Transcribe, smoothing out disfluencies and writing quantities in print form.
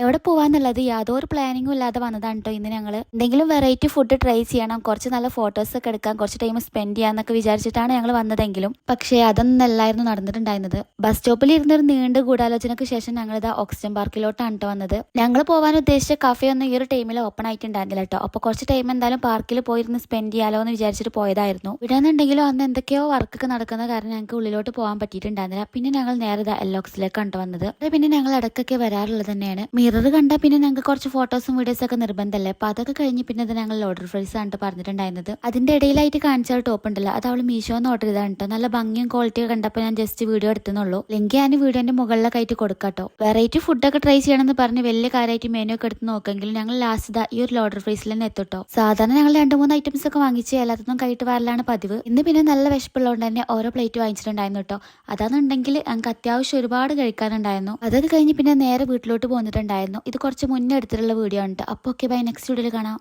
എവിടെ പോവാന്നുള്ളത് യാതൊരു പ്ലാനിങ്ങും ഇല്ലാതെ വന്നതാണ് കേട്ടോ. ഇന്ന് ഞങ്ങൾ എന്തെങ്കിലും വെറൈറ്റി ഫുഡ് ട്രൈ ചെയ്യണം, കുറച്ച് നല്ല ഫോട്ടോസ് ഒക്കെ എടുക്കാം, കുറച്ച് ടൈം സ്പെൻഡ് ചെയ്യാന്നൊക്കെ വിചാരിച്ചിട്ടാണ് ഞങ്ങൾ വന്നതെങ്കിലും പക്ഷേ അതൊന്നും അല്ലായിരുന്നു നടന്നിട്ടുണ്ടായിരുന്നത്. ബസ് സ്റ്റോപ്പിൽ ഇരുന്നൊരു നീണ്ട ഗൂഢാലോചനയ്ക്ക് ശേഷം ഞങ്ങൾ ഇതാ ഓക്സിജൻ പാർക്കിലോട്ടാണ് കേട്ടോ വന്നത്. ഞങ്ങൾ പോകാൻ ഉദ്ദേശിച്ച കഫേ ഒന്നും ഈ ഒരു ടൈമിൽ ഓപ്പൺ ആയിട്ടുണ്ടായിരുന്നില്ല കേട്ടോ. അപ്പോൾ കുറച്ച് ടൈം എന്തായാലും പാർക്കിൽ പോയിരുന്ന് സ്പെൻഡ് ചെയ്യാലോ എന്ന് വിചാരിച്ചിട്ട് പോയതായിരുന്നു. ഇവിടെ നിന്നുണ്ടെങ്കിലും അന്ന് എന്തൊക്കെയോ വർക്കൊക്കെ നടക്കുന്ന കാരണം ഞങ്ങൾക്ക് ഉള്ളിലോട്ട് പോകാൻ പറ്റിയിട്ടുണ്ടായിരുന്നില്ല. പിന്നെ ഞങ്ങൾ നേരെ എല്ലോക്സിലേക്ക് കണ്ടു വന്നത്. പിന്നെ ഞങ്ങൾ ഇടയ്ക്കൊക്കെ വരാറുള്ളത് തന്നെയാണ്. മിറർ കണ്ടാൽ പിന്നെ ഞങ്ങൾക്ക് കുറച്ച് ഫോട്ടോസും വീഡിയോസും ഒക്കെ നിർബന്ധമല്ലേ. അപ്പൊ അതൊക്കെ കഴിഞ്ഞ് പിന്നെ ഇത് ഞങ്ങൾ ഓർഡർ ഫ്രൈസ് ആണ് പറഞ്ഞിട്ടുണ്ടായിരുന്നത്. അതിന്റെ ഇടയിലായിട്ട് കാണിച്ച ടോപ്പ് ഉണ്ടല്ലോ, അത് അവൾ മീഷോന്ന് ഓർഡർ ചെയ്താണ് കേട്ടോ. നല്ല ഭംഗിയും ക്വാളിറ്റിയും കണ്ടപ്പോൾ ഞാൻ ജസ്റ്റ് വീഡിയോ എടുത്തുന്നുള്ളൂ. ലിങ്ക് ഞാൻ വീഡിയോന്റെ മുകളിലൊക്കെ ആയിട്ട് കൊടുക്കാട്ടോ. വെറൈറ്റി ഫുഡൊക്കെ ട്രൈ ചെയ്യണമെന്ന് പറഞ്ഞ് വലിയ കാര്യമായിട്ട് മെനു ഒക്കെ എടുത്ത് നോക്കെങ്കിലും ഞങ്ങൾ ലാസ്റ്റ് ഈ ഒരു ഓർഡർ ഫ്രൈസിൽ തന്നെ എത്തുട്ടോ. സാധാരണ ഞങ്ങൾ 2-3 ഐറ്റംസ് ഒക്കെ വാങ്ങിച്ച് എല്ലാത്തൊന്നും കഴിയിട്ട് വരലാണ് പതിവ്. ഇന്ന് പിന്നെ നല്ല വിശപ്പുള്ളതുകൊണ്ട് തന്നെ ഓരോ പ്ലേറ്റ് വാങ്ങിച്ചിട്ടുണ്ടായിരുന്നു കേട്ടോ. അതാണെന്നുണ്ടെങ്കിൽ ഞങ്ങൾക്ക് അത്യാവശ്യം ഒരുപാട് കഴിക്കാനുണ്ടായിരുന്നു. അതൊക്കെ കഴിഞ്ഞ് പിന്നെ നേരെ വീട്ടിലോട്ട് പോന്നിട്ടുണ്ടായിരുന്നു. ഇത് കുറച്ച് മുന്നേ എടുത്തിട്ടുള്ള വീഡിയോ ഉണ്ട്. അപ്പോൾ ഓക്കെ, ബൈ, നെക്സ്റ്റ് വീഡിയോയിൽ കാണാം.